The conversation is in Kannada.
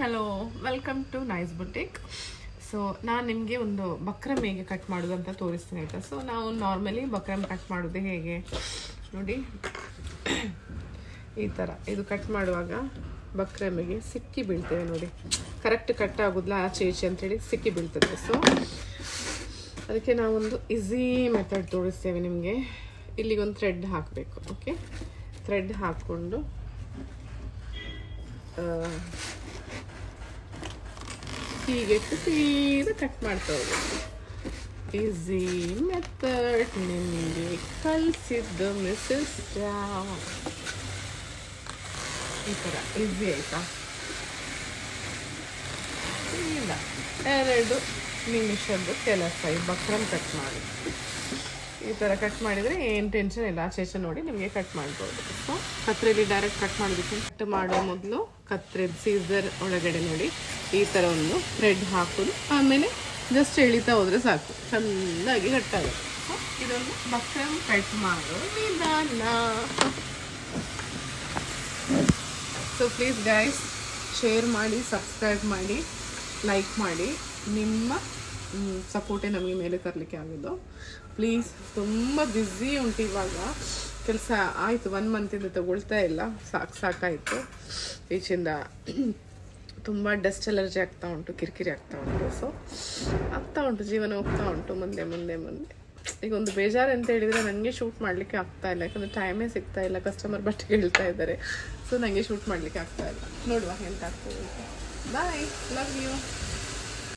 Hello, welcome to nice boutique. So ನಾನು ನಿಮಗೆ ಒಂದು ಬಕ್ರಮ್ ಹೇಗೆ ಕಟ್ ಮಾಡೋದು ಅಂತ ತೋರಿಸ್ತೀನಿ ಆಯಿತಾ. ಸೊ ನಾವು ನಾರ್ಮಲಿ ಬಕ್ರಮ್ ಕಟ್ ಮಾಡೋದು ಹೇಗೆ ನೋಡಿ, ಈ ಥರ ಇದು ಕಟ್ ಮಾಡುವಾಗ ಬಕ್ರಮಿಗೆ ಸಿಕ್ಕಿ ಬೀಳ್ತೇವೆ ನೋಡಿ. ಕರೆಕ್ಟ್ ಕಟ್ ಆಗೋದಿಲ್ಲ ಆಚೆ ಈಚೆ ಅಂತೇಳಿ ಸಿಕ್ಕಿ ಬೀಳ್ತದೆ. ಸೊ ಅದಕ್ಕೆ ನಾವೊಂದು ಈಸಿ ಮೆಥಡ್ ತೋರಿಸ್ತೇವೆ ನಿಮಗೆ. ಇಲ್ಲಿಗೊಂದು ಥ್ರೆಡ್ ಹಾಕಬೇಕು. ಓಕೆ, ಥ್ರೆಡ್ ಹಾಕ್ಕೊಂಡು ಹೀಗೆ ಸೀದಾ ಕಟ್ ಮಾಡ್ತಾ ಹೋಗ್ಬೇಕು. ಈಸಿ ಮೆಥಡ್ ನಿಮಗೆ ಕಲಿಸಿದ್ದು ಮಿಸಸ್ ರಾವ್. ಈ ಥರ ಈಸಿ ಆಯಿತಾ? ಇಲ್ಲ, 2 ನಿಮಿಷದ್ದು ಕೆಲಸ ಈ ಬಕ್ರಮ್ ಕಟ್ ಮಾಡಿ. ಈ ಥರ ಕಟ್ ಮಾಡಿದರೆ ಏನು ಟೆನ್ಷನ್ ಇಲ್ಲ, ಆಚೆ ನೋಡಿ ನಿಮಗೆ ಕಟ್ ಮಾಡ್ಬೋದು. ಸೊ ಕತ್ರೆಯಲ್ಲಿ ಡೈರೆಕ್ಟ್ ಕಟ್ ಮಾಡೋದಕ್ಕೆ ಕಟ್ ಮಾಡೋ ಮೊದಲು ಕತ್ರೆದು ಸೀಸರ್ ಒಳಗಡೆ ನೋಡಿ ಈ ಥರ ಒಂದು ಥ್ರೆಡ್ ಹಾಕೋದು, ಆಮೇಲೆ ಜಸ್ಟ್ ಎಳಿತಾ ಹೋದರೆ ಸಾಕು, ಚೆನ್ನಾಗಿ ಕಟ್ ಆಗುತ್ತೆ. ಸೊ ಇದೊಂದು ಬಕ್ರಮ್ ಕಟ್ ಮಾಡೋ ವಿಧಾನ. ಸೊ ಪ್ಲೀಸ್ ಗೈಸ್, ಶೇರ್ ಮಾಡಿ, ಸಬ್ಸ್ಕ್ರೈಬ್ ಮಾಡಿ, ಲೈಕ್ ಮಾಡಿ. ನಿಮ್ಮ ಸಪೋರ್ಟೇ ನಮಗೆ ಮೇಲೆ ತರಲಿಕ್ಕೆ ಆಗೋದು. ಪ್ಲೀಸ್, ತುಂಬ ಬ್ಯುಸಿ ಉಂಟು ಇವಾಗ, ಕೆಲಸ ಆಯಿತು 1 ಮಂತಿಂದ ತಗೊಳ್ತಾ ಇಲ್ಲ, ಸಾಕಾಯಿತು. ಈಚಿಂದ ತುಂಬ ಡಸ್ಟ್ ಅಲರ್ಜಿ ಆಗ್ತಾ ಉಂಟು, ಕಿರಿಕಿರಿ ಆಗ್ತಾ ಉಂಟು. ಸೊ ಆಗ್ತಾ ಉಂಟು, ಜೀವನ ಹೋಗ್ತಾ ಉಂಟು ಮುಂದೆ ಮುಂದೆ ಮುಂದೆ. ಈಗ ಒಂದು ಬೇಜಾರು ಅಂತ ಹೇಳಿದರೆ ನನಗೆ ಶೂಟ್ ಮಾಡಲಿಕ್ಕೆ ಆಗ್ತಾ ಇಲ್ಲ, ಯಾಕಂದರೆ ಟೈಮೇ ಸಿಗ್ತಾ ಇಲ್ಲ. ಕಸ್ಟಮರ್ ಬಟ್ಟೆ ಹೇಳ್ತಾ ಇದ್ದಾರೆ, ಸೊ ನನಗೆ ಶೂಟ್ ಮಾಡಲಿಕ್ಕೆ ಆಗ್ತಾ ಇಲ್ಲ. ನೋಡುವ ಎಂತ ಆಗ್ತದೆ. ಬಾಯ್, ಲವ್ ಯು.